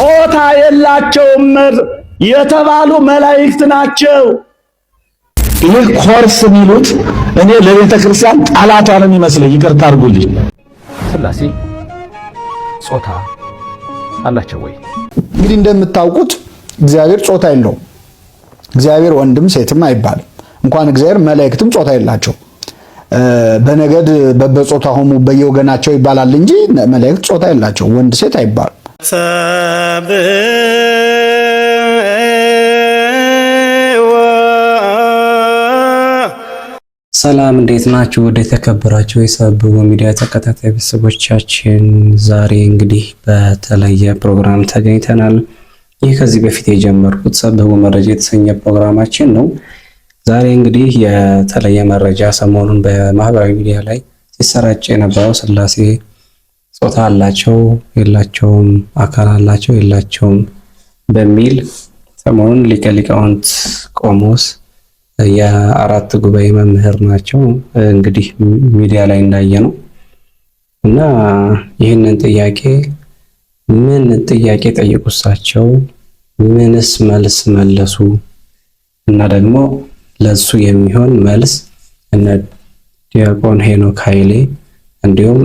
ጾታ የላቸውም የተባሉ መላእክት ናቸው። ይህ ኮርስ የሚሉት እኔ ለቤተ ክርስቲያን ጣላቷ ነው የሚመስለኝ። ይቅርታ አድርጉልኝ። ሥላሴ ጾታ አላቸው ወይ? እንግዲህ እንደምታውቁት እግዚአብሔር ጾታ የለውም። እግዚአብሔር ወንድም ሴትም አይባልም። እንኳን እግዚአብሔር መላእክትም ጾታ የላቸው። በነገድ በጾታ ሆሙ በየወገናቸው ይባላል እንጂ መላእክት ጾታ የላቸው። ወንድ ሴት አይባልም። ሰላም እንዴት ናችሁ? ወደ ተከበራችሁ የሰብቡ ሚዲያ ተከታታይ ቤተሰቦቻችን ዛሬ እንግዲህ በተለየ ፕሮግራም ተገኝተናል። ይህ ከዚህ በፊት የጀመርኩት ሰብቡ መረጃ የተሰኘ ፕሮግራማችን ነው። ዛሬ እንግዲህ የተለየ መረጃ ሰሞኑን በማህበራዊ ሚዲያ ላይ ሲሰራጭ የነበረው ሥላሴ ጾታ አላቸው የላቸውም፣ አካል አላቸው የላቸውም በሚል ሰሞኑን ሊቀ ሊቃውንት ቆሞስ የአራት ጉባኤ መምህር ናቸው እንግዲህ ሚዲያ ላይ እንዳየነው እና ይህንን ጥያቄ ምን ጥያቄ ጠየቁ እሳቸው፣ ምንስ መልስ መለሱ እና ደግሞ ለሱ የሚሆን መልስ እነ ዲያቆን ሄኖክ ኃይሌ እንዲሁም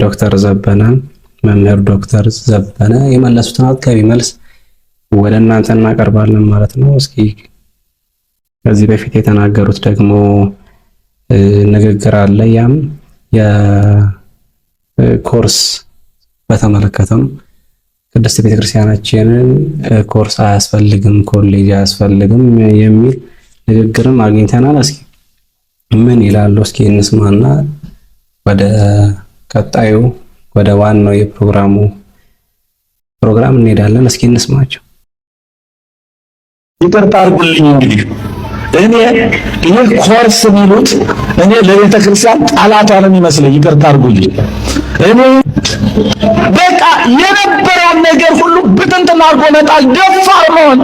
ዶክተር ዘበነ መምህር ዶክተር ዘበነ የመለሱትን አጥጋቢ መልስ ወደ እናንተ እናቀርባለን ማለት ነው። እስኪ ከዚህ በፊት የተናገሩት ደግሞ ንግግር አለ። ያም የኮርስ በተመለከተ ነው። ቅድስት ቤተክርስቲያናችንን ኮርስ አያስፈልግም፣ ኮሌጅ አያስፈልግም የሚል ንግግርም አግኝተናል። እስኪ ምን ይላሉ? እስኪ እንስማና ወደ ቀጣዩ ወደ ዋናው የፕሮግራም እንሄዳለን። እስኪ እንስማቸው። ይቅርታ አድርጉልኝ እንግዲህ ይሄ ኮርስ የሚሉት እኔ ለቤተ ክርስቲያን ጣላቷ ነው የሚመስለኝ። ይቅርታ አድርጉልኝ። በቃ የነበረውን ነገር ሁሉ ብትንትና አድርጎ መጣል፣ ደፋር መሆን።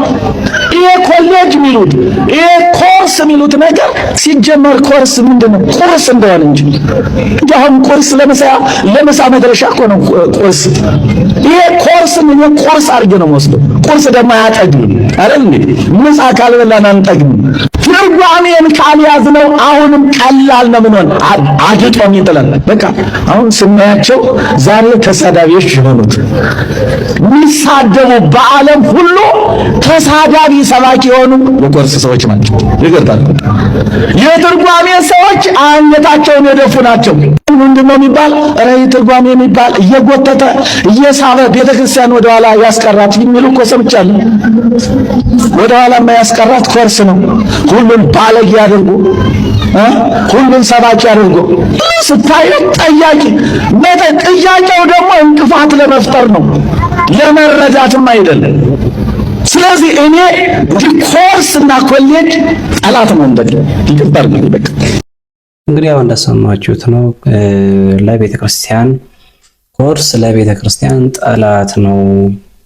ይሄ ኮሌጅ የሚሉት ይሄ ኮርስ የሚሉት ነገር ሲጀመር ኮርስ ምንድነው? ቁርስ እንደሆነ እንጂ አሁን ቁርስ ለምሳ መድረሻ እኮ ነው ቁርስ። ይሄ ኮርስ ምን ኮርስ አድርጌ ነው የምወስደው። ቁርስ ደግሞ አያጠግብም አይደል እንዴ? ምሳ ካልበላን አንጠግብም። ትርጓሜን ካልያዝነው አሁንም ቀላል ነው። ምን ሆነ አድጦም ይጥላል። በቃ አሁን ስናያቸው ዛሬ ተሳዳቢዎች የሆኑት የሚሳደቡ በዓለም ሁሉ ተሳዳቢ ሰባኪ የሆኑ የኮርስ ሰዎች ናቸው። ይገርታል። የትርጓሜ ሰዎች አንገታቸውን የደፉ ናቸው። ምንድነው የሚባል ራይ ትርጓሜ የሚባል እየጎተተ እየሳበ ቤተክርስቲያን ወደኋላ ያስቀራት የሚሉ እኮ ሰምቻለሁ። ወደኋላ ያስቀራት ኮርስ ነው። ሁሉን ባለጌ አድርጎ ሁሉን ሰባኪ አድርጎ ስታዩ ጠያቂ ጥያቄው ደግሞ እንቅፋት ለመፍጠር ነው፣ ለመረዳትም አይደለም። ስለዚህ እኔ ኮርስ እና ኮሌጅ ጠላት ነው እንደዚህ ይቀርባል። በቃ እንግዲህ ያው እንደሰማችሁት ነው። ለቤተ ክርስቲያን ኮርስ ለቤተ ክርስቲያን ጠላት ነው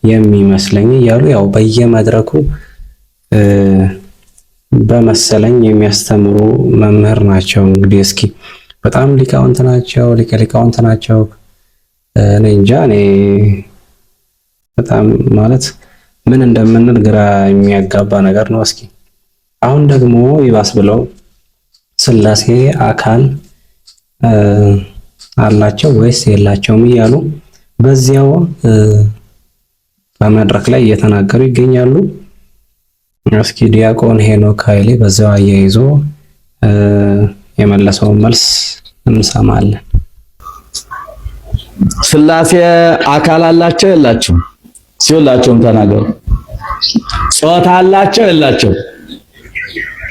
የሚመስለኝ እያሉ ያው በየመድረኩ በመሰለኝ የሚያስተምሩ መምህር ናቸው። እንግዲህ እስኪ በጣም ሊቃውንት ናቸው፣ ሊቃውንት ናቸው። እኔ እንጃ እኔ በጣም ማለት ምን እንደምንል ግራ የሚያጋባ ነገር ነው። እስኪ አሁን ደግሞ ይባስ ብለው ሥላሴ አካል አላቸው ወይስ የላቸውም እያሉ በዚያው በመድረክ ላይ እየተናገሩ ይገኛሉ። እስኪ ዲያቆን ሄኖክ ኃይሌ በዛው አያይዞ የመለሰውን መልስ እንሰማለን። ሥላሴ አካል አላቸው የላቸውም? ሲላቸውም ተናገሩ። ጾታ አላቸው የላቸውም?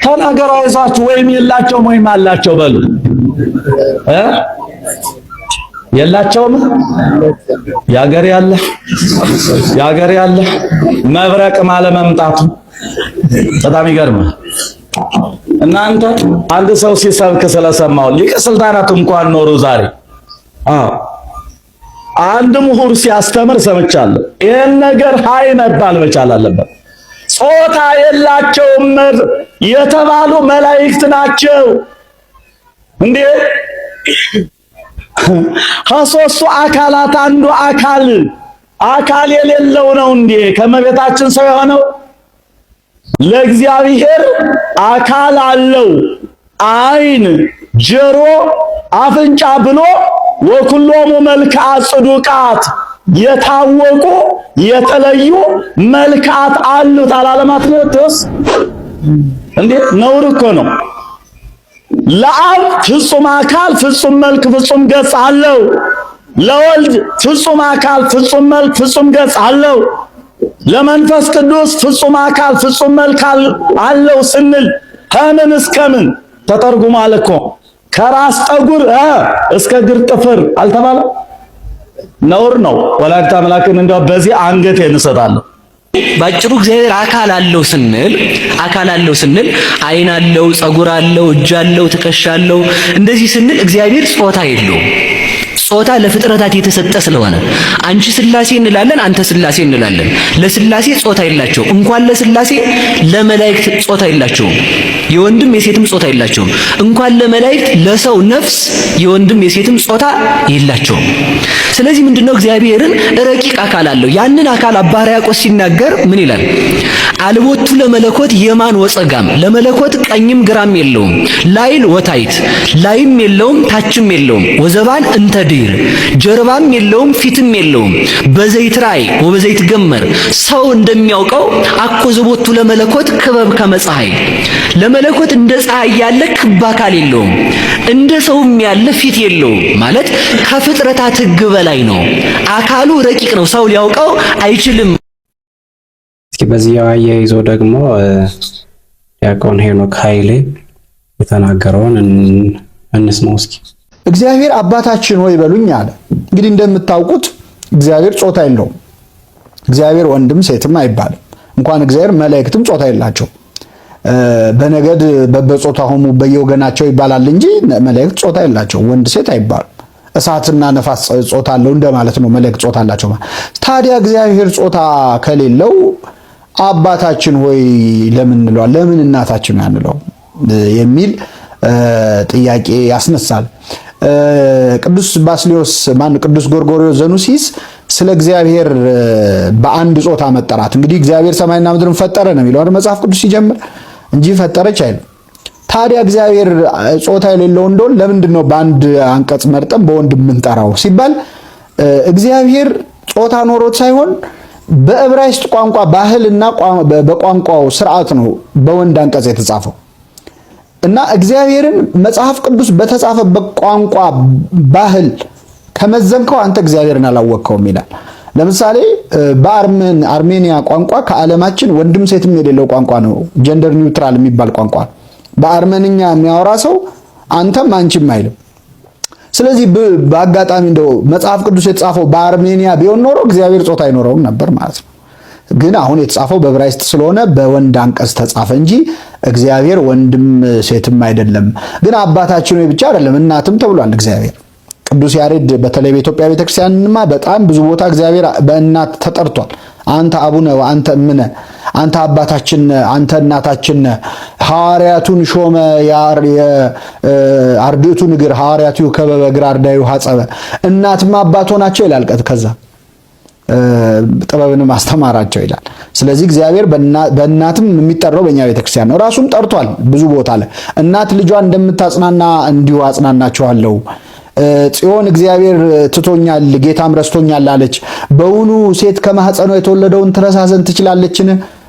ተናገሩ። አይዟችሁ፣ ወይም የላቸውም ወይም አላቸው በሉ። የላቸውም ያገር ያለ መብረቅ ማለት መምጣቱ በጣም ይገርማል። እናንተ አንድ ሰው ሲሰብክ ስለሰማው ሊቀ ስልጣናት እንኳን ኖሩ ዛሬ አንድ ምሁር ሲያስተምር ሰምቻለሁ። ይሄን ነገር ሃይ መባል መቻል አለበት። ጾታ የላቸውም የተባሉ መላእክት ናቸው እንዴ? ከሦስቱ አካላት አንዱ አካል አካል የሌለው ነው እንዴ ከመቤታችን ሰው የሆነው? ለእግዚአብሔር አካል አለው። ዓይን፣ ጆሮ፣ አፍንጫ ብሎ ወኩሎሙ መልክዓ ጽዱቃት የታወቁ የተለዩ መልክዓት አሉት አላለማት ነው እንዴ? ነውር እኮ ነው። ለአብ ፍጹም አካል ፍጹም መልክ ፍጹም ገጽ አለው። ለወልድ ፍጹም አካል ፍጹም መልክ ፍጹም ገጽ አለው። ለመንፈስ ቅዱስ ፍጹም አካል ፍጹም መልክ አለው ስንል ከምን እስከ ምን ተተርጉሟል እኮ። ከራስ ጠጉር እስከ እግር ጥፍር አልተባለ? ነውር ነው። ወላዲተ አምላክን እንደው በዚህ አንገቴን እሰጣለሁ። ባጭሩ እግዚአብሔር አካል አለው ስንል ዓይን አለው፣ ጸጉር አለው፣ እጅ አለው፣ ትከሻ አለው እንደዚህ ስንል እግዚአብሔር ጾታ የለውም። ጾታ ለፍጥረታት የተሰጠ ስለሆነ አንቺ ሥላሴ እንላለን፣ አንተ ሥላሴ እንላለን። ለሥላሴ ጾታ የላቸውም። እንኳን ለሥላሴ ለመላእክት ጾታ የላቸውም። የወንድም የሴትም ጾታ የላቸውም። እንኳን ለመላእክት ለሰው ነፍስ የወንድም የሴትም ጾታ የላቸውም። ስለዚህ ምንድነው እግዚአብሔርን ረቂቅ አካል አለው። ያንን አካል አባ ሕርያቆስ ሲናገር ምን ይላል? አልቦቱ ለመለኮት የማን ወጸጋም፣ ለመለኮት ቀኝም ግራም የለውም። ላይል ወታይት፣ ላይም የለውም ታችም የለውም። ወዘባን እንተ ድር፣ ጀርባም የለውም ፊትም የለውም። በዘይት ራእይ ወበዘይት ገመር፣ ሰው እንደሚያውቀው አኮ ዘቦቱ ለመለኮት ክበብ ከመፀሐይ፣ ለመለኮት እንደ ፀሐይ ያለ ክብ አካል የለውም፣ እንደ ሰውም ያለ ፊት የለውም። ማለት ከፍጥረታት ሕግ በላይ ነው። አካሉ ረቂቅ ነው። ሰው ሊያውቀው አይችልም። እስኪ በዚህ አያይዞ ደግሞ ዲያቆን ሄኖክ ኃይሌ የተናገረውን እንስማው እስኪ። እግዚአብሔር አባታችን ሆይ በሉኝ አለ። እንግዲህ እንደምታውቁት እግዚአብሔር ጾታ የለውም። እግዚአብሔር ወንድም ሴትም አይባልም። እንኳን እግዚአብሔር መላእክትም ጾታ የላቸው። በነገድ በጾታሆሙ በየወገናቸው ይባላል እንጂ መላእክት ጾታ የላቸው። ወንድ ሴት አይባልም። እሳትና ነፋስ ጾታ አለው እንደማለት ነው። መላእክት ጾታ አላቸው። ታዲያ እግዚአብሔር ጾታ ከሌለው አባታችን ሆይ ለምን እንለዋል? ለምን እናታችን አንለው የሚል ጥያቄ ያስነሳል። ቅዱስ ባስልዮስ ቅዱስ ጎርጎርዮስ ዘኑሲስ ስለ እግዚአብሔር በአንድ ጾታ መጠራት እንግዲህ እግዚአብሔር ሰማይና ምድርን ፈጠረ ነው የሚለው መጽሐፍ ቅዱስ ሲጀምር እንጂ ፈጠረች አይልም። ታዲያ እግዚአብሔር ጾታ የሌለው እንደሆነ ለምንድን ነው በአንድ አንቀጽ መርጠን በወንድ የምንጠራው ሲባል እግዚአብሔር ጾታ ኖሮት ሳይሆን በዕብራይስጥ ቋንቋ ባህልና በቋንቋው ስርዓት ነው በወንድ አንቀጽ የተጻፈው እና እግዚአብሔርን መጽሐፍ ቅዱስ በተጻፈበት ቋንቋ ባህል ከመዘንከው አንተ እግዚአብሔርን አላወቅከውም ይላል። ለምሳሌ በአርሜኒያ ቋንቋ ከዓለማችን ወንድም ሴትም የሌለው ቋንቋ ነው። ጀንደር ኒውትራል የሚባል ቋንቋ በአርመንኛ የሚያወራ ሰው አንተም አንቺም አይልም። ስለዚህ በአጋጣሚ እንደው መጽሐፍ ቅዱስ የተጻፈው በአርሜኒያ ቢሆን ኖሮ እግዚአብሔር ጾታ አይኖረውም ነበር ማለት ነው። ግን አሁን የተጻፈው በዕብራይስጥ ስለሆነ በወንድ አንቀጽ ተጻፈ እንጂ እግዚአብሔር ወንድም ሴትም አይደለም። ግን አባታችን ወይ ብቻ አይደለም እናትም ተብሏል እግዚአብሔር። ቅዱስ ያሬድ በተለይ በኢትዮጵያ ቤተክርስቲያንማ በጣም ብዙ ቦታ እግዚአብሔር በእናት ተጠርቷል። አንተ አቡነ ወአንተ እምነ፣ አንተ አባታችን አንተ እናታችን። ሐዋርያቱን ሾመ አርድእቱ ንግር ሐዋርያቱ ከበበ ግራ አርዳዩ ሐጸበ። እናትማ አባት ሆናቸው ይላል። ከዛ ጥበብንም አስተማራቸው ይላል። ስለዚህ እግዚአብሔር በእናትም የሚጠራው በእኛ ቤተክርስቲያን ነው። ራሱም ጠርቷል ብዙ ቦታ ላይ እናት ልጇን እንደምታጽናና እንዲሁ አጽናናቸዋለሁ። ጽዮን እግዚአብሔር ትቶኛል ጌታም ረስቶኛል አለች። በውኑ ሴት ከማህፀኗ የተወለደውን ትረሳ ዘንድ ትችላለችን?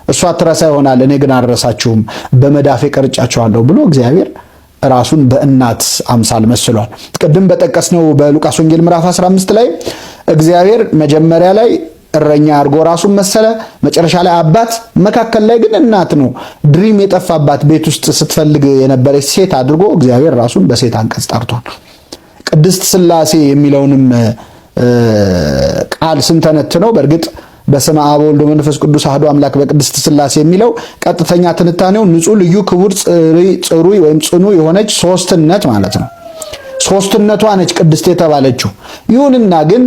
እሷ ትረሳ ይሆናል፣ እኔ ግን አልረሳችሁም፣ በመዳፌ ቀርጫቸዋለሁ ብሎ እግዚአብሔር ራሱን በእናት አምሳል መስሏል። ቅድም በጠቀስነው በሉቃስ ወንጌል ምዕራፍ 15 ላይ እግዚአብሔር መጀመሪያ ላይ እረኛ አድርጎ ራሱን መሰለ፣ መጨረሻ ላይ አባት፣ መካከል ላይ ግን እናት ነው። ድሪም የጠፋባት ቤት ውስጥ ስትፈልግ የነበረች ሴት አድርጎ እግዚአብሔር ራሱን በሴት አንቀጽ ጠርቷል። ቅድስት ሥላሴ የሚለውንም ቃል ስንተነትነው በእርግጥ በስመ አብ ወወልድ ወመንፈስ ቅዱስ አሐዱ አምላክ በቅድስት ሥላሴ የሚለው ቀጥተኛ ትንታኔው ንጹሕ ልዩ ክቡር ጽሩይ ወይም ጽኑ የሆነች ሶስትነት ማለት ነው። ሶስትነቷ ነች ቅድስት የተባለችው። ይሁንና ግን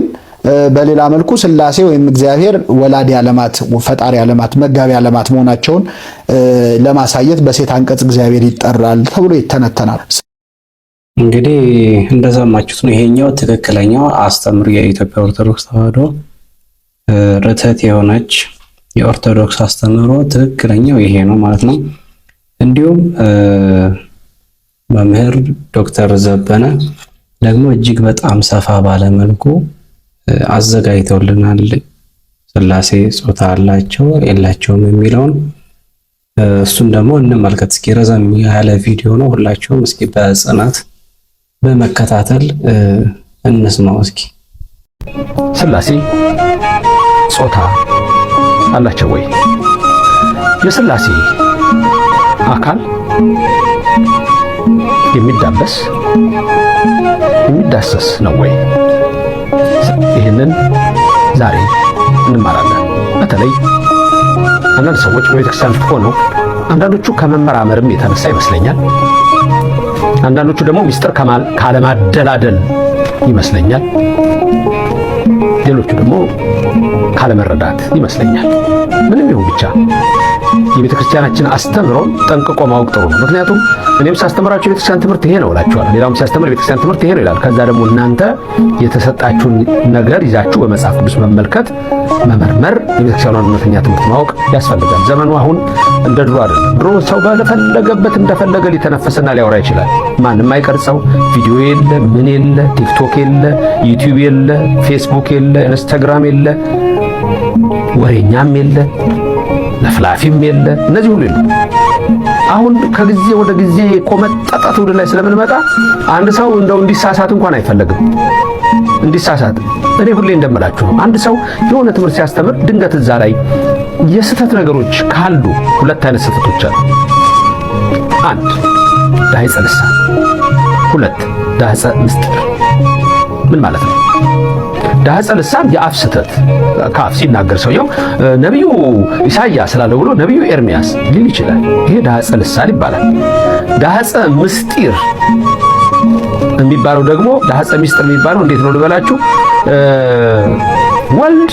በሌላ መልኩ ሥላሴ ወይም እግዚአብሔር ወላዲ ዓለማት፣ ፈጣሪ ዓለማት፣ መጋቢ ዓለማት መሆናቸውን ለማሳየት በሴት አንቀጽ እግዚአብሔር ይጠራል ተብሎ ይተነተናል። እንግዲህ እንደሰማችሁት ነው። ይሄኛው ትክክለኛው አስተምሮ የኢትዮጵያ ኦርቶዶክስ ተዋሕዶ ርትዕት የሆነች የኦርቶዶክስ አስተምህሮ ትክክለኛው ይሄ ነው ማለት ነው። እንዲሁም መምህር ዶክተር ዘበነ ደግሞ እጅግ በጣም ሰፋ ባለ መልኩ አዘጋጅተውልናል። ሥላሴ ጾታ አላቸው የላቸውም የሚለውን እሱን ደግሞ እንመልከት እስኪ። ረዘም ያለ ቪዲዮ ነው። ሁላችሁም እስኪ በጽናት በመከታተል እንስማው እስኪ። ሥላሴ ጾታ አላቸው ወይ? የሥላሴ አካል የሚዳበስ የሚዳሰስ ነው ወይ? ይህንን ዛሬ እንማራለን። በተለይ አንዳንድ ሰዎች በቤተክርስቲያን ሆነው አንዳንዶቹ ከመመራመርም የተነሳ ይመስለኛል፣ አንዳንዶቹ ደግሞ ምስጢር ካለማደላደል ይመስለኛል፣ ሌሎቹ ደግሞ ካለመረዳት ይመስለኛል። ምንም ይሁን ብቻ የቤተ ክርስቲያናችን አስተምሮ ጠንቅቆ ማወቅ ጥሩ ነው። ምክንያቱም እኔም ሳስተምራችሁ የቤተክርስቲያን ትምህርት ይሄ ነው እላችኋለሁ፣ ሌላውም ሲያስተምር የቤተክርስቲያን ትምህርት ይሄ ነው ይላል። ከዛ ደግሞ እናንተ የተሰጣችሁን ነገር ይዛችሁ በመጽሐፍ ቅዱስ መመልከት፣ መመርመር፣ የቤተክርስቲያኗን እውነተኛ ትምህርት ማወቅ ያስፈልጋል። ዘመኑ አሁን እንደ ድሮ አይደለም። ድሮ ሰው በፈለገበት እንደፈለገ ሊተነፈስና ሊያወራ ይችላል። ማንም አይቀርጸው። ቪዲዮ የለ፣ ምን የለ፣ ቲክቶክ የለ፣ ዩቲዩብ የለ፣ ፌስቡክ የለ፣ ኢንስታግራም የለ፣ ወሬኛም የለ፣ ለፍላፊም የለ፣ እነዚህ ሁሉ የሉ። አሁን ከጊዜ ወደ ጊዜ ቆመጠጠ ትውልድ ላይ ስለምንመጣ አንድ ሰው እንደው እንዲሳሳት እንኳን አይፈለግም። እንዲሳሳት እኔ ሁሌ እንደምላችሁ አንድ ሰው የሆነ ትምህርት ሲያስተምር ድንገት እዛ ላይ የስህተት ነገሮች ካሉ ሁለት አይነት ስህተቶች አሉ። አንድ ዳህፀ ልሳን፣ ሁለት ዳህፀ ምስጢር። ምን ማለት ነው? ዳህፀ ልሳን የአፍ ስህተት ከአፍ ሲናገር ሰውየው ነቢዩ ኢሳይያስ ስላለው ብሎ ነቢዩ ኤርሚያስ ሊል ይችላል። ይሄ ዳህፀ ልሳን ይባላል። ዳህፀ ምስጢር የሚባለው ደግሞ ዳህፀ ምስጢር የሚባለው እንዴት ነው ልበላችሁ? ወልድ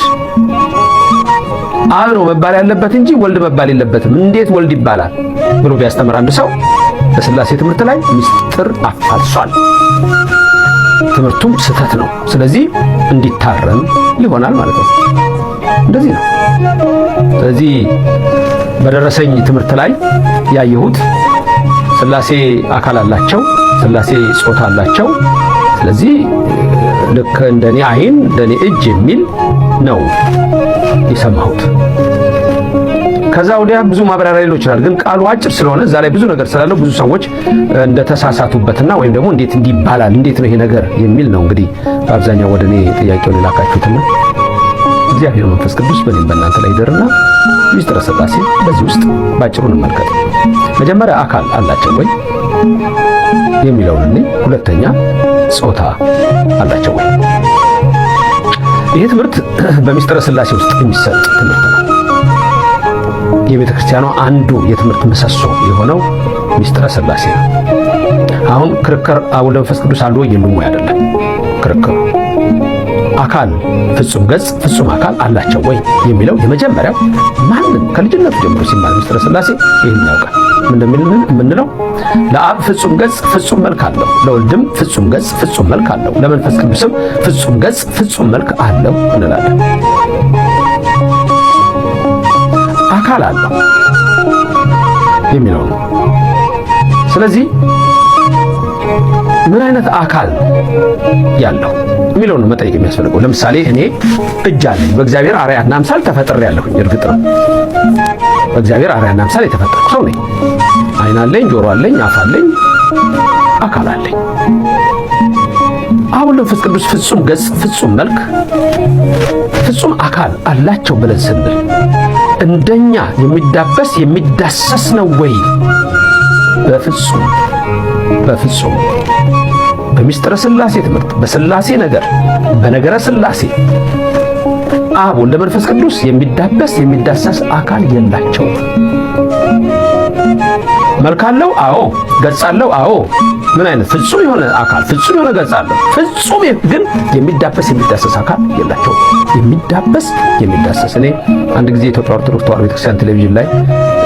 አብ ነው መባል ያለበት እንጂ ወልድ መባል የለበትም። እንዴት ወልድ ይባላል ብሎ ቢያስተምር አንድ ሰው በሥላሴ ትምህርት ላይ ምስጢር አፋልሷል። ትምህርቱም ስህተት ነው። ስለዚህ እንዲታረም ይሆናል ማለት ነው። እንደዚህ ነው። ስለዚህ በደረሰኝ ትምህርት ላይ ያየሁት ሥላሴ አካል አላቸው፣ ሥላሴ ጾታ አላቸው። ስለዚህ ልክ እንደኔ ዓይን እንደኔ እጅ የሚል ነው የሰማሁት። ከዛ ወዲያ ብዙ ማብራሪያ ሊኖር ይችላል፣ ግን ቃሉ አጭር ስለሆነ እዛ ላይ ብዙ ነገር ስላለው ብዙ ሰዎች እንደተሳሳቱበትና ወይም ደግሞ እንዴት እንዲባላል እንዴት ነው ይሄ ነገር የሚል ነው እንግዲህ በአብዛኛው ወደ እኔ ጥያቄውን የላካችሁትና እግዚአብሔር መንፈስ ቅዱስ በእኔም በእናንተ ላይ ይደርና ምስጢረ ሥላሴ በዚህ ውስጥ ባጭሩ እንመልከት። መጀመሪያ አካል አላቸው ወይ የሚለውን እኔ፣ ሁለተኛ ጾታ አላቸው ወይ። ይሄ ትምህርት በምስጢረ ሥላሴ ውስጥ የሚሰጥ ትምህርት ነው። የቤተ ክርስቲያኗ አንዱ የትምህርት ምሰሶ የሆነው ምስጢረ ሥላሴ ነው። አሁን ክርክር አብ ወልድ መንፈስ ቅዱስ አሉ ወይ የሉም ወይ አይደለም ክርክሩ። አካል ፍጹም ገጽ ፍጹም አካል አላቸው ወይ የሚለው የመጀመሪያው ማንም ከልጅነቱ ጀምሮ ሲማር ምስጢረ ሥላሴ ይህን ያውቃል። ምንድነው? ለአብ ፍጹም ገጽ ፍጹም መልክ አለው፣ ለወልድም ፍጹም ገጽ ፍጹም መልክ አለው፣ ለመንፈስ ቅዱስም ፍጹም ገጽ ፍጹም መልክ አለው እንላለን። አካል አለው የሚለው ነው። ስለዚህ ምን አይነት አካል ያለው የሚለው ነው መጠየቅ የሚያስፈልገው። ለምሳሌ እኔ እጅ አለኝ፣ በእግዚአብሔር አርአያና አምሳል ተፈጥሬያለሁኝ። እርግጥ ነው በእግዚአብሔር አርአያና አምሳል የተፈጠርኩ ሰው ነኝ። ዓይን አለኝ፣ ጆሮ አለኝ፣ አፍ አለኝ፣ አካል አለኝ። አብ ወልድ መንፈስ ቅዱስ ፍጹም ገጽ ፍጹም መልክ ፍጹም አካል አላቸው ብለን ስንል እንደኛ የሚዳበስ የሚዳሰስ ነው ወይ? በፍጹም በፍጹም። በምስጢረ ሥላሴ ትምህርት በሥላሴ ነገር በነገረ ሥላሴ አብ ወልድ መንፈስ ቅዱስ የሚዳበስ የሚዳሰስ አካል የላቸው። መልክ አለው? አዎ። ገጽ አለው? አዎ። ምን አይነት ፍጹም የሆነ አካል ፍጹም የሆነ ገጽ አለው። ፍጹም ግን የሚዳበስ የሚዳሰስ አካል የላቸው። የሚዳበስ የሚዳሰስ እኔ አንድ ጊዜ የኢትዮጵያ ኦርቶዶክስ ተዋሕዶ ቤተክርስቲያን ቴሌቪዥን ላይ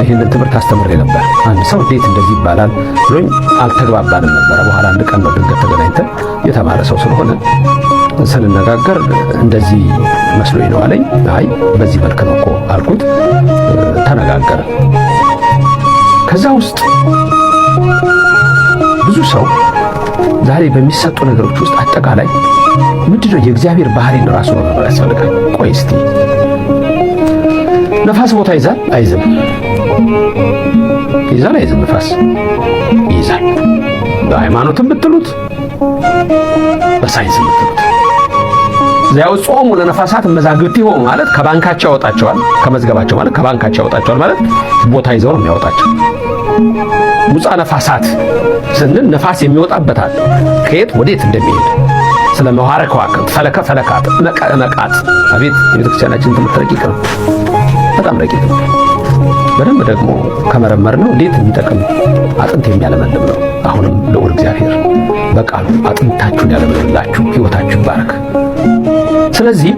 ይህንን ትምህርት አስተምሬ ነበር። አንድ ሰው እንዴት እንደዚህ ይባላል ብሎኝ አልተግባባንም ነበረ። በኋላ አንድ ቀን ነው ድንገት ተገናኝተን የተማረ ሰው ስለሆነ ስንነጋገር እንደዚህ መስሎኝ ነው አለኝ። አይ በዚህ መልክ ነው እኮ አልኩት። ተነጋገረ። ከዛ ውስጥ ብዙ ሰው ዛሬ በሚሰጡ ነገሮች ውስጥ አጠቃላይ ምንድነው የእግዚአብሔር ባህሪን ራሱ ነው ያስፈልጋል። ቆይ እስቲ ነፋስ ቦታ ይዛል አይዝም? ይዛል አይዝም? ነፋስ ይዛል። በሃይማኖትም ብትሉት በሳይንስም ብትሉት ያው ጾሙ ለነፋሳት መዛግብት ይሆን ማለት ከባንካቸው ያወጣቸዋል። ከመዝገባቸው ማለት ከባንካቸው ያወጣቸዋል ማለት ቦታ ይዘው ነው የሚያወጣቸው። ሙፃ ነፋሳት ስንል ነፋስ የሚወጣበታል ከየት ወዴት እንደሚሄድ ስለ መዋዕረ ከዋክብት ፈለካት መቃት አቤት የቤተክርስቲያናችን ትምህርት ረቂቅ ነው፣ በጣም ረቂቅ ነው። በደንብ ደግሞ ከመረመር ነው እንዴት የሚጠቅም አጥንት የሚያለመልም ነው። አሁንም ልዑል እግዚአብሔር በቃሉ አጥንታችሁን ያለመልምላችሁ፣ ሕይወታችሁ ይባረክ። ስለዚህ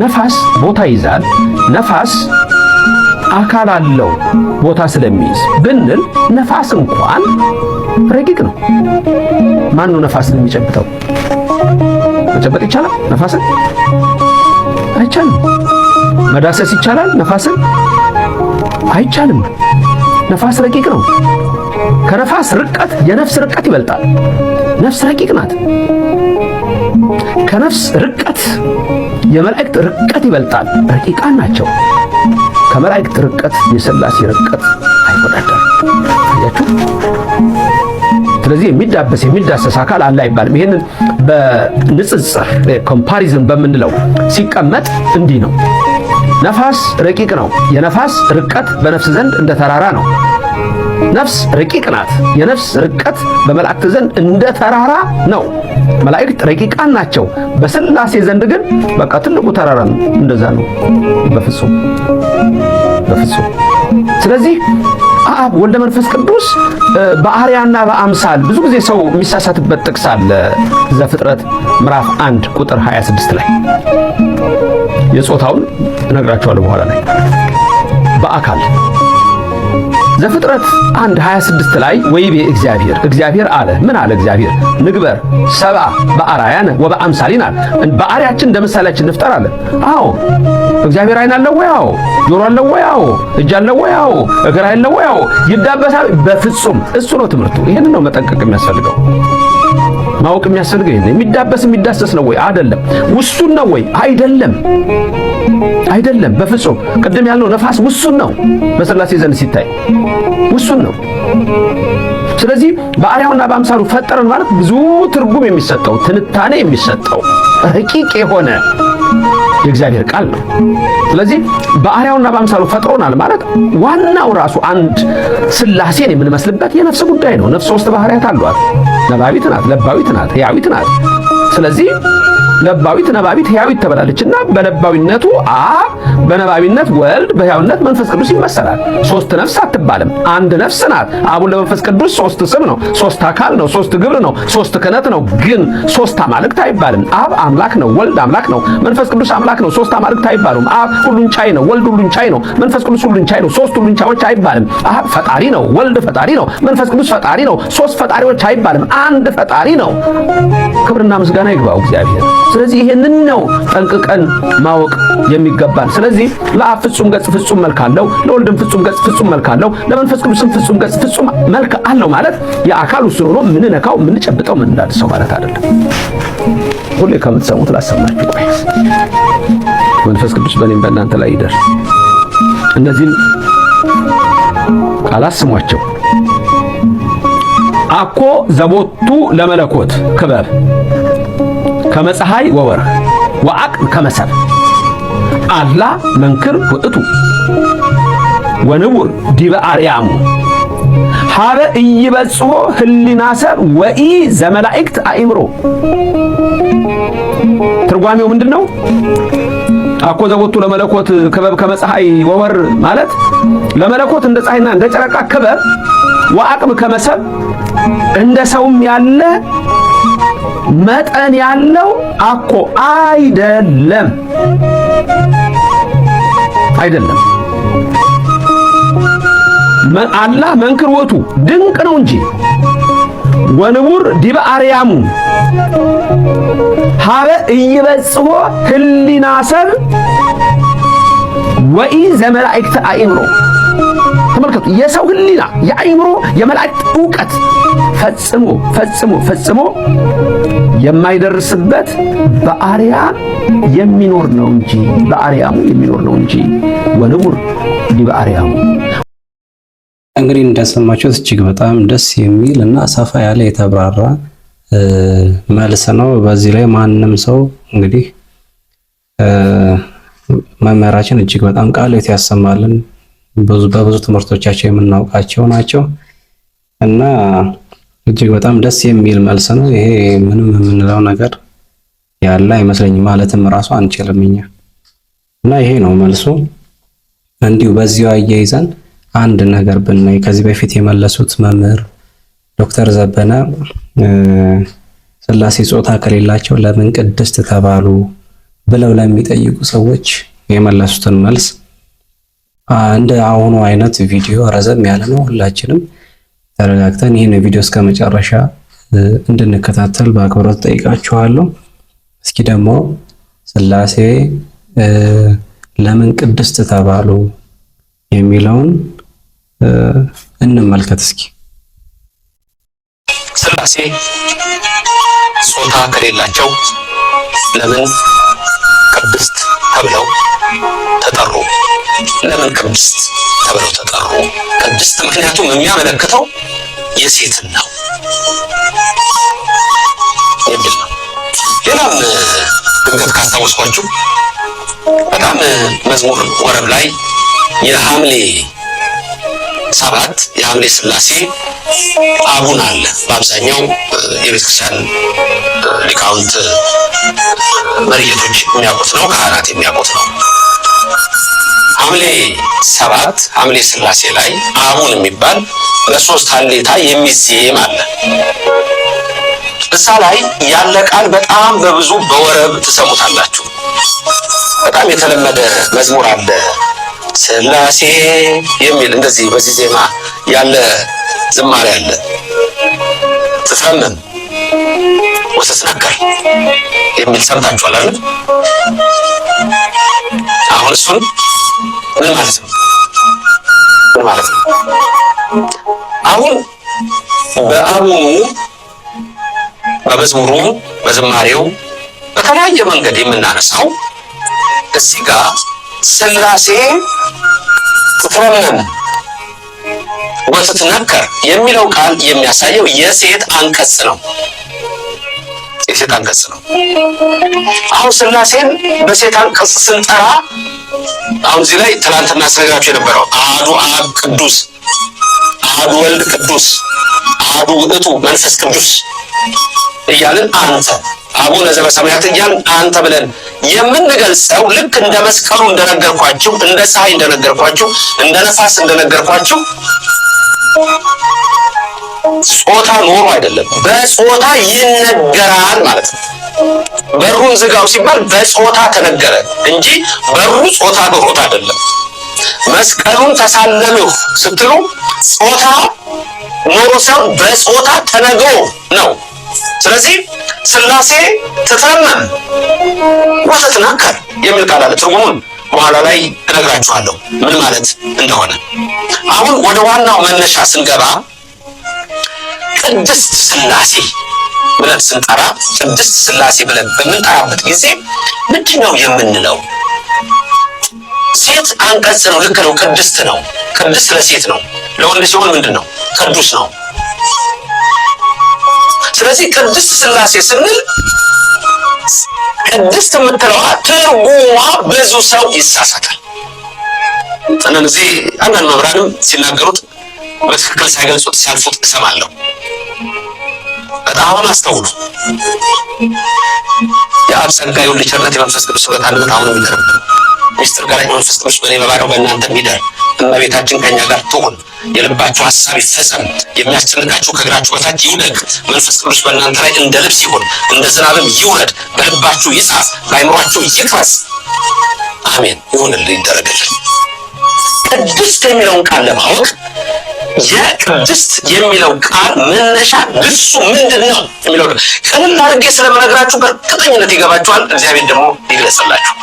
ነፋስ ቦታ ይዛል። ነፋስ አካል አለው ቦታ ስለሚይዝ ብንል ነፋስ እንኳን ረቂቅ ነው። ማን ነው ነፋስን የሚጨብጠው? መጨበጥ ይቻላል? ነፋስን አይቻልም። መዳሰስ ይቻላል? ነፋስን አይቻልም። ነፋስ ረቂቅ ነው። ከነፋስ ርቀት የነፍስ ርቀት ይበልጣል። ነፍስ ረቂቅ ናት። ከነፍስ ርቀት የመላእክት ርቀት ይበልጣል። ረቂቃን ናቸው። ከመላእክት ርቀት የሥላሴ ርቀት አይወዳደርም። አያችሁ? ስለዚህ የሚዳሰስ አካል አለ አይባልም። ይሄንን በንጽጽር ኮምፓሪዝን በምንለው ሲቀመጥ እንዲህ ነው። ነፋስ ረቂቅ ነው። የነፋስ ርቀት በነፍስ ዘንድ እንደ ተራራ ነው። ነፍስ ረቂቅ ናት። የነፍስ ርቀት በመላእክት ዘንድ እንደ ተራራ ነው። መላእክት ረቂቃን ናቸው። በሥላሴ ዘንድ ግን በቃ ትልቁ ተራራ ነው። እንደዛ ነው። በፍጹም ስለዚህ አብ ወልደ መንፈስ ቅዱስ በአርያና በአምሳል ብዙ ጊዜ ሰው የሚሳሳትበት ጥቅስ አለ። ዘፍጥረት ምዕራፍ 1 ቁጥር 26 ላይ የጾታውን እነግራቸዋለሁ በኋላ ላይ በአካል ዘፍጥረት 1:26 ላይ ወይቤ እግዚአብሔር አለ። ምን አለ እግዚአብሔር? ንግበር ሰብአ በአርአያነ ወበአምሳሊነ፣ በአርአያችን እንደ ምሳሌያችን እንፍጠር አለ። አዎ እግዚአብሔር ዓይን አለው ወይ? አዎ። ጆሮ አለው ወይ? አዎ። እጅ አለው ወይ? አዎ። እግር አለው ወይ? አዎ። ይዳበሳል? በፍጹም። እሱ ነው ትምህርቱ። ይሄንን ነው መጠንቀቅ የሚያስፈልገው፣ ማወቅ የሚያስፈልገው። ይሄን የሚዳሰስ ነው ወይ? አይደለም። ውሱን ነው ወይ? አይደለም። በፍጹም። ቅድም ያልነው ነፋስ ውሱን ነው። በሥላሴ ዘንድ ሲታይ ውሱን ነው። ስለዚህ በአርአያውና በአምሳሉ ፈጠረን ማለት ብዙ ትርጉም የሚሰጠው ትንታኔ የሚሰጠው ረቂቅ የሆነ የእግዚአብሔር ቃል ነው። ስለዚህ በአርአያውና በአምሳሉ ፈጥሮናል ማለት ዋናው ራሱ አንድ ሥላሴን የምንመስልበት የነፍስ ጉዳይ ነው። ነፍስ ሶስት ባህሪያት አሏት። ነባቢት ናት፣ ለባዊት ናት፣ ሕያዊት ናት። ስለዚህ ለባዊት ነባቢት ሕያዊት ተበላለችና በለባዊነቱ አብ፣ በነባቢነት ወልድ፣ በሕያዊነት መንፈስ ቅዱስ ይመሰላል። ሶስት ነፍስ አትባልም፣ አንድ ነፍስ ናት። አቡን ለመንፈስ ቅዱስ ሶስት ስም ነው፣ ሶስት አካል ነው፣ ሶስት ግብር ነው፣ ሶስት ክህነት ነው። ግን ሶስት አማልክት አይባልም። አብ አምላክ ነው፣ ወልድ አምላክ ነው፣ መንፈስ ቅዱስ አምላክ ነው። ሶስት አማልክት አይባሉም። አብ ሁሉን ቻይ ነው፣ ወልድ ሁሉን ቻይ ነው፣ መንፈስ ቅዱስ ሁሉን ቻይ ነው። ሶስት ሁሉን ቻዮች አይባልም። አብ ፈጣሪ ነው፣ ወልድ ፈጣሪ ነው፣ መንፈስ ቅዱስ ፈጣሪ ነው። ሶስት ፈጣሪዎች አይባልም፣ አንድ ፈጣሪ ነው። ክብርና ምስጋና ይግባው እግዚአብሔር። ስለዚህ ይሄንን ነው ጠንቅቀን ማወቅ የሚገባን። ስለዚህ ለአብ ፍጹም ገጽ ፍጹም መልክ አለው፣ ለወልድም ፍጹም ገጽ ፍጹም መልክ አለው፣ ለመንፈስ ቅዱስም ፍጹም ገጽ ፍጹም መልክ አለው ማለት የአካል ውስጥ ሆኖ ምንነካው ምንጨብጠው ምንዳድሰው ማለት አይደለም። ሁሌ ከምትሰሙት ላሰማችሁ። ቆይ መንፈስ ቅዱስ በእኔም በእናንተ ላይ ይደር። እነዚህን ቃላት ስሟቸው። አኮ ዘቦቱ ለመለኮት ክበብ ከመፀሐይ ወወርህ ወዐቅል ከመሰብ አላ መንክር ውእቱ ወንቡር ዲበ አርያሙ ሀበ ኢይበጽሖ ህሊና ሰብ ወኢ ዘመላእክት አእምሮ። ትርጓሜው ምንድን ነው? አኮ ዘቦቱ ለመለኮት ክበብ ከመፀሐይ ወወር ማለት ለመለኮት እንደ ፀሐይና እንደ ጨረቃ ክበብ፣ ወዐቅል ከመሰብ እንደ ሰውም ያለ መጠን ያለው አኮ አይደለም። አላህ መንክር ውእቱ ድንቅ ነው እንጂ ወንቡር ዲበ አርያሙ ሀበ ኢይበጽሖ ህሊና ሰብ ወኢ ዘመላእክት አእምሮ። ተመልከቱ፣ የሰው ህሊና የአእምሮ የመላእክት ዕውቀት ፈጽሞ የማይደርስበት በአርያም የሚኖር ነው እንጂ በአርያሙ የሚኖር ነው እንጂ ወንቡር ዲበ አርያሙ። እንግዲህ እንደሰማችሁት እጅግ በጣም ደስ የሚል እና ሰፋ ያለ የተብራራ መልስ ነው። በዚህ ላይ ማንም ሰው እንግዲህ መምህራችን እጅግ በጣም ቃልዎት ያሰማልን በብዙ ትምህርቶቻቸው የምናውቃቸው ናቸው እና እጅግ በጣም ደስ የሚል መልስ ነው። ይሄ ምንም የምንለው ነገር ያለ አይመስለኝም፣ ማለትም ራሱ አንችልም እኛ እና ይሄ ነው መልሱ። እንዲሁ በዚሁ አያይዘን አንድ ነገር ብናይ ከዚህ በፊት የመለሱት መምህር ዶክተር ዘበነ ሥላሴ ጾታ ከሌላቸው ለምን ቅድስት ተባሉ ብለው ለሚጠይቁ ሰዎች የመለሱትን መልስ እንደ አሁኑ አይነት ቪዲዮ ረዘም ያለ ነው። ሁላችንም ተረጋግተን ይህን ቪዲዮ እስከ መጨረሻ እንድንከታተል በአክብሮት ጠይቃችኋለሁ። እስኪ ደግሞ ሥላሴ ለምን ቅድስት ተባሉ የሚለውን እንመልከት እስኪ። ሥላሴ ጾታ ከሌላቸው ለምን ቅድስት ተብለው ተጠሩ? ለምን ቅድስት ተብለው ተጠሩ? ቅድስት ምክንያቱም የሚያመለክተው የሴትን ነው የሚል ነው። ሌላም ድንገት ካስታወስኳችሁ በጣም መዝሙር ወረብ ላይ የሐምሌ 7 የሐምሌ ሥላሴ አቡን አለ። በአብዛኛው የቤተክርስቲያን ሊቃውንት መሪጌቶች የሚያውቁት ነው፣ ካህናት የሚያውቁት ነው። ሐምሌ 7 ሐምሌ ሥላሴ ላይ አቡን የሚባል በ3 ሀሌታ የሚዜም አለ። እዛ ላይ ያለ ቃል በጣም በብዙ በወረብ ትሰሙታላችሁ። በጣም የተለመደ መዝሙር አለ ሥላሴ የሚል እንደዚህ በዚህ ዜማ ያለ ዝማሬ አለ። ትትረመም ወትትነከር የሚል ሰምታችኋል አይደል? አሁን እሱን ምን ማለት ነው? ምን ማለት ነው? አሁን በአቡኑ በመዝሙሩ በዝማሬው በተለያየ መንገድ የምናነሳው እዚህ ጋር ሥላሴ ትትረመም ወትትነከር የሚለው ቃል የሚያሳየው የሴት አንቀጽ ነው። የሴት አንቀጽ ነው። አሁን ሥላሴን በሴት አንቀጽ ስንጠራ አሁን እዚህ ላይ ትናንትና ስነግራችሁ የነበረው አሐዱ አብ ቅዱስ፣ አሐዱ ወልድ ቅዱስ፣ አሐዱ ውእቱ መንፈስ ቅዱስ እያልን አንተ አቡነ ዘበሰማያት እያልን አንተ ብለን የምንገልጸው ልክ እንደ መስቀሉ እንደነገርኳችሁ፣ እንደ ፀሐይ እንደነገርኳችሁ፣ እንደ ነፋስ እንደነገርኳችሁ ጾታ ኖሮ አይደለም፣ በጾታ ይነገራል ማለት ነው። በሩን ዝጋው ሲባል በጾታ ተነገረ እንጂ በሩ ጾታ ኖሮት አይደለም። መስቀሉን ተሳለምሁ ስትሉ ጾታ ኖሮ ሳይሆን በጾታ ተነግሮ ነው። ስለዚህ ሥላሴ ትትረመም ወትትነከር የሚል ቃል አለ። ትርጉሙን በኋላ ላይ እነግራችኋለሁ ምን ማለት እንደሆነ። አሁን ወደ ዋናው መነሻ ስንገባ ቅድስት ሥላሴ ብለን ስንጠራ፣ ቅድስት ሥላሴ ብለን በምንጠራበት ጊዜ ምንድን ነው የምንለው? ሴት አንቀጽ ነው። ልክ ነው። ቅድስት ነው። ቅድስት ለሴት ነው። ለወንድ ሲሆን ምንድን ነው? ቅዱስ ነው። ስለዚህ ቅድስት ሥላሴ ስንል ቅድስት የምትለዋ ትርጉሟ ብዙ ሰው ይሳሳታል። እነዚህ አንዳንድ መምህራንም ሲናገሩት በትክክል ሳይገልጹት ሲያልፉት እሰማለሁ። በጣም አስተውሉ። የአብ ጸጋ የወልድ ቸርነት የመንፈስ ቅዱስ ኅብረት አንድነት አሁንም ይደር። ሚስጥር ጋር መንፈስ ቅዱስ በእኔ በባሪያው በእናንተ ይደር። እመቤታችን ከእኛ ጋር ትሁን። የልባችሁ ሐሳብ ይፈጸም። የሚያስጨንቃችሁ ከእግራችሁ በታች ይውደቅ። መንፈስ ቅዱስ በእናንተ ላይ እንደ ልብስ ይሁን፣ እንደ ዝናብም ይውረድ። በልባችሁ ይጻፍ፣ በአእምሯችሁ ይቅረጽ። አሜን። ይሁንልን፣ ይደረግልን። ቅድስት የሚለውን ቃል ለማወቅ የቅድስት የሚለው ቃል መነሻ ግሱ ምንድነው የሚለው ቀለል አድርጌ ስለምነግራችሁ በእርግጠኝነት ይገባችኋል። እግዚአብሔር ደግሞ ይግለጽላችሁ።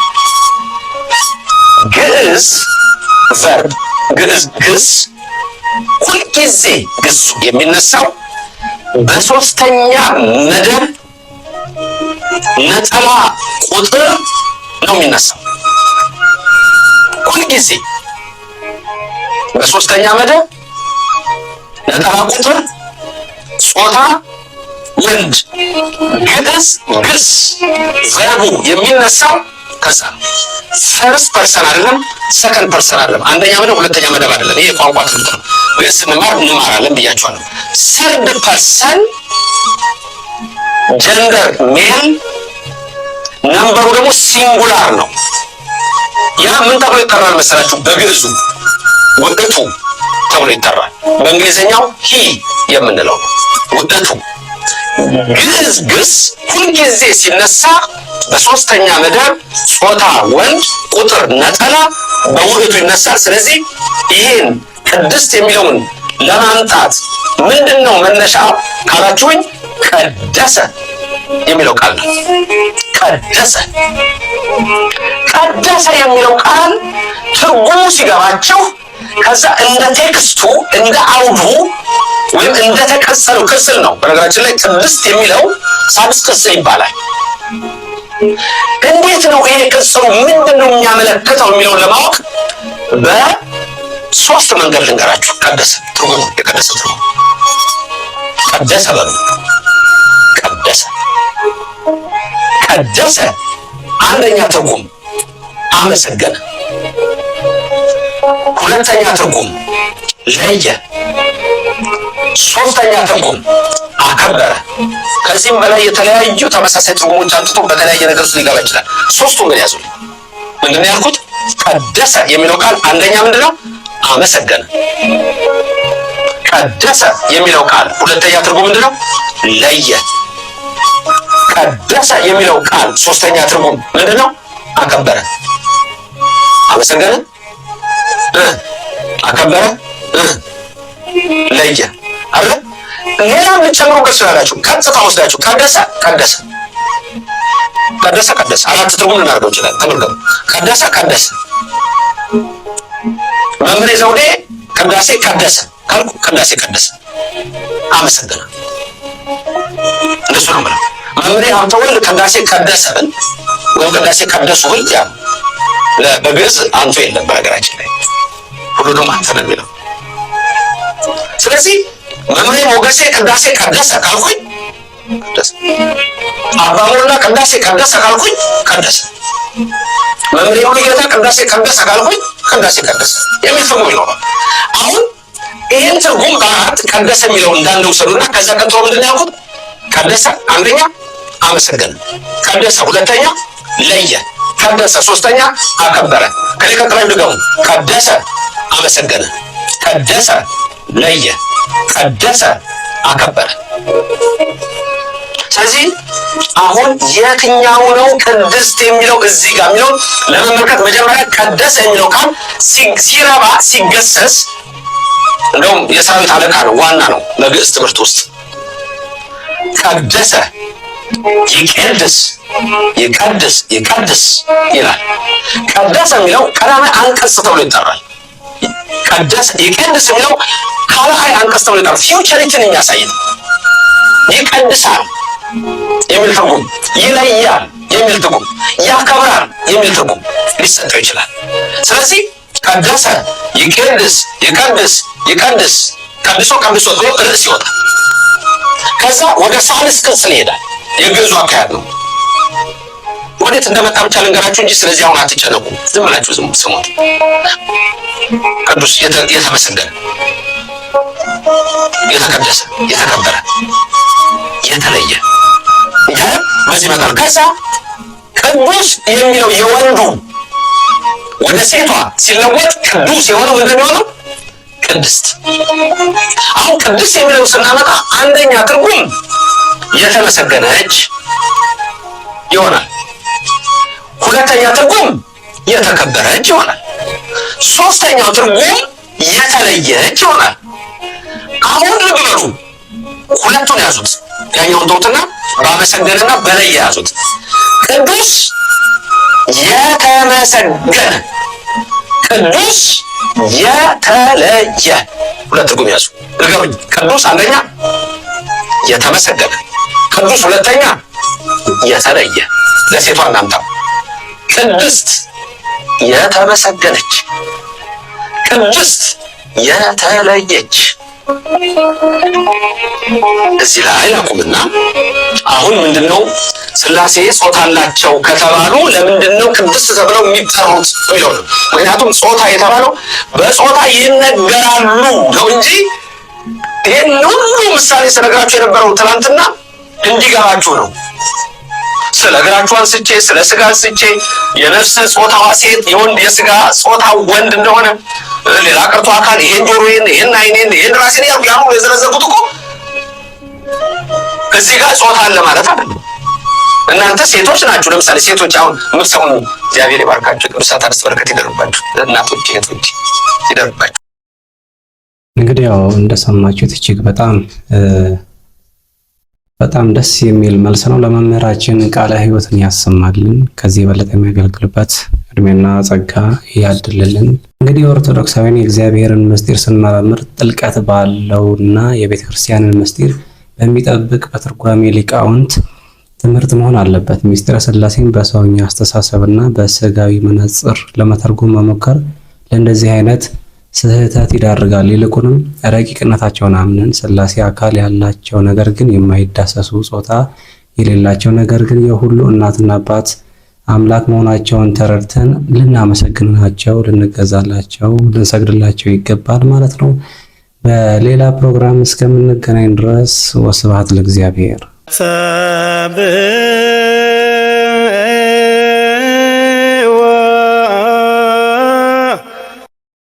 ግዕዝ ቨርብ ግስ ሁልጊዜ ግሱ የሚነሳው በሶስተኛ መደብ ነጠላ ቁጥር ነው የሚነሳው። ሁልጊዜ በሶስተኛ መደብ ነጠላ ቁጥር ጾታ ወንድ ግዕዝ ግስ ቨርቡ የሚነሳው ከዛ ፈርስት ፐርሰን አይደለም፣ ሰከንድ ፐርሰን አይደለም፣ አንደኛ መደብ ሁለተኛ መደብ አይደለም። ይሄ ቋንቋ ትምህርት ነው። ግዕዝ እንማራለን ብያችኋለሁ። ሰርድ ፐርሰን ጀንደር ሜል፣ ነምበሩ ደግሞ ሲንጉላር ነው። ያ ምን ተብሎ ይጠራል መሰላችሁ? በግዕዙ ውእቱ ተብሎ ይጠራል። በእንግሊዝኛው ሂ የምንለው ውእቱ። ግዕዝ ግስ ሁልጊዜ ሲነሳ በሶስተኛ መደብ ጾታ ወንድ ቁጥር ነጠላ በውእቱ ይነሳል። ስለዚህ ይሄን ቅድስት የሚለውን ለማምጣት ምንድነው መነሻ ካላችሁኝ ቀደሰ የሚለው ቃል ነው። ቀደሰ የሚለው ቃል ትርጉሙ ሲገባችሁ ከዛ እንደ ቴክስቱ እንደ አውዱ ወይም እንደ ተቀጸለው ቅጽል ነው። በነገራችን ላይ ቅድስት የሚለው ሳብስ ቅጽል ይባላል። እንዴት ነው ይሄ ቅጽሉ ምንድነው የሚያመለክተው የሚለውን ለማወቅ በሶስት መንገድ ልንገራችሁ። ቀደሰ ትርጉሙ የቀደሰ ትርጉሙ ቀደሰ በሉ ቀደሰ አንደኛ ትርጉም አመሰገነ፣ ሁለተኛ ትርጉም ለየ፣ ሶስተኛ ትርጉም አከበረ። ከዚህም በላይ የተለያዩ ተመሳሳይ ትርጉሞች አንጥቶ በተለያየ ነገር ውስጥ ሊገባ ይችላል። ሶስቱን ግን ያዙ። ምንድነው ያልኩት? ቀደሰ የሚለው ቃል አንደኛ ምንድነው? አመሰገነ። ቀደሰ የሚለው ቃል ሁለተኛ ትርጉም ምንድነው? ለየ። ቀደሰ የሚለው ቃል ሶስተኛ ትርጉም ምንድነው? አከበረ። አመሰገነ፣ አከበረ፣ ለየ አይደል? ሌላ የምትጨምሩበት ስላላችሁ ቀጥታ ወስዳችሁ ቀደሰ አራት ትርጉም ልናደርገው ይችላል። ተመልከቱ። ቀደሰ መምህሬ ዘውዴ ቅዳሴ ቀደሰ ካልኩ ቅዳሴ ቀደሰ፣ አመሰገነ። እንደሱ ነው ማለት። መምህሬ ሀብተወልድ ቅዳሴ ቀደሰ ብል ወይም ቅዳሴ ቀደሱ ብል ያ በግዕዝ አንቱ የለም በነገራችን ላይ ሁሉንም አንተ ነው የሚለው። ስለዚህ መምህሬ ሞገሴ ቅዳሴ ቀደሰ ካልኩኝ ቀደሰ፣ አባ ሞላ ቅዳሴ ቀደሰ ካልኩኝ ቀደሰ፣ መምህሬ ሙሉጌታ ቅዳሴ ቀደሰ ካልኩኝ ቀደሰ የሚል ትርጉም ይኖራል። አሁን ይህን ትርጉም በአራት ቀደሰ የሚለው እንዳለ ውሰዱና ከዛ ቀጥሎ ምንድን ነው ያልኩት? ቀደሰ አንደኛ አመሰገነ፣ ቀደሰ ሁለተኛ ለየ፣ ቀደሰ ሶስተኛ አከበረ። ከዚህ ቀጥሎ ደግሞ ቀደሰ አመሰገነ፣ ቀደሰ ለየ፣ ቀደሰ አከበረ። ስለዚህ አሁን የትኛው ነው ቅድስት የሚለው እዚህ ጋር የሚለው ለመመልከት መጀመሪያ ቀደሰ የሚለው ቃል ሲረባ ሲገሰስ እንደውም የሰራዊት አለቃ ነው፣ ዋና ነው በግዕዝ ትምህርት ውስጥ። ቀደሰ ይቀድስ ይላል። ቀደሰ የሚለው ቀዳማይ አንቀጽ ተብሎ ይጠራል። ቀደሰ ይቀድስ የሚለው ከላይ አንቀጽ ተብሎ ይጠራል። ፊውቸሪቲን የሚያሳይ ነው። ይቀድሳል የሚል ትርጉም፣ ይለያል የሚል ትርጉም፣ ያከብራል የሚል ትርጉም ሊሰጠው ይችላል። ስለዚህ ቀደሰ ይቀድስ ቀድሶ ብሎ ርዕስ ይወጣል። ከዛ ወደ ሳልስ ቅጽል ይሄዳል። የግዕዙ አካሄድ ነው። ወዴት እንደመጣ ብቻ ልንገራችሁ እንጂ ስለዚህ አሁን አትጨነቁ። ዝም ብላችሁ ስሙት። ቅዱስ የተመሰገነ፣ የተቀደሰ፣ የተከበረ፣ የተለየ እያለ በዚህ መጣል። ከዛ ቅዱስ የሚለው የወንዱ ወደ ሴቷ ሲለወጥ ቅዱስ የሆነው እንደሚሆነው ቅድስት። አሁን ቅድስት የሚለው ስናመጣ አንደኛ ትርጉም የተመሰገነች ይሆናል። ሁለተኛ ትርጉም የተከበረች ይሆናል። ሶስተኛው ትርጉም የተለየች ይሆናል። አሁን ልብ በሉ፣ ሁለቱን ያዙት። ያኛውን ተውትና ባመሰገነና በለየ ያዙት። ቅዱስ የተመሰገነ፣ ቅዱስ የተለየ፣ ሁለት ትርጉም ያዙ። ንገሩኝ። ቅዱስ አንደኛ የተመሰገነ፣ ቅዱስ ሁለተኛ የተለየ። ለሴቷ እናምጣው። ቅድስት የተመሰገነች፣ ቅድስት የተለየች። እዚህ ላይ አቁምና አሁን ምንድነው ሥላሴ ጾታ አላቸው ከተባሉ ለምንድነው ቅድስት ተብለው የሚጠሩት ነው? ምክንያቱም ጾታ የተባለው በጾታ ይነገራሉ ነው እንጂ ይህን ሁሉ ምሳሌ ስነግራችሁ የነበረው ትናንትና እንዲገባችሁ ነው። ስለ እግራችሁ አንስቼ ስለ ስጋ አንስቼ የነፍስ ጾታዋ ሴት የወንድ የስጋ ጾታ ወንድ እንደሆነ ሌላ ቀርቶ አካል ይሄን ጆሮዬን ይሄን አይኔን ይሄን ራሴን ያሉ የዘረዘርኩት እኮ እዚህ ጋር ጾታ አለ ማለት አይደለም። እናንተ ሴቶች ናችሁ። ለምሳሌ ሴቶች አሁን የምትሰሙኝ እግዚአብሔር ይባርካችሁ፣ ቅዱሳት አንስት በረከት ይደርባችሁ፣ እናቶች እህቶች ይደርባችሁ። እንግዲህ ያው እንደሰማችሁት እጅግ በጣም ደስ የሚል መልስ ነው። ለመምህራችን ቃለ ሕይወትን ያሰማልን፣ ከዚህ የበለጠ የሚያገለግልበት እድሜና ጸጋ ያድልልን። እንግዲህ ኦርቶዶክሳውያን የእግዚአብሔርን ምስጢር ስንመረምር ጥልቀት ባለውና የቤተ ክርስቲያንን ምስጢር በሚጠብቅ በትርጓሜ ሊቃውንት ትምህርት መሆን አለበት። ምስጢረ ሥላሴን በሰውኛ አስተሳሰብና በስጋዊ መነጽር ለመተርጎም መሞከር ለእንደዚህ አይነት ስህተት ይዳርጋል። ይልቁንም ረቂቅነታቸውን አምነን ሥላሴ አካል ያላቸው ነገር ግን የማይዳሰሱ ጾታ የሌላቸው ነገር ግን የሁሉ እናትና አባት አምላክ መሆናቸውን ተረድተን ልናመሰግናቸው፣ ልንገዛላቸው፣ ልንሰግድላቸው ይገባል ማለት ነው። በሌላ ፕሮግራም እስከምንገናኝ ድረስ ወስብሐት ለእግዚአብሔር።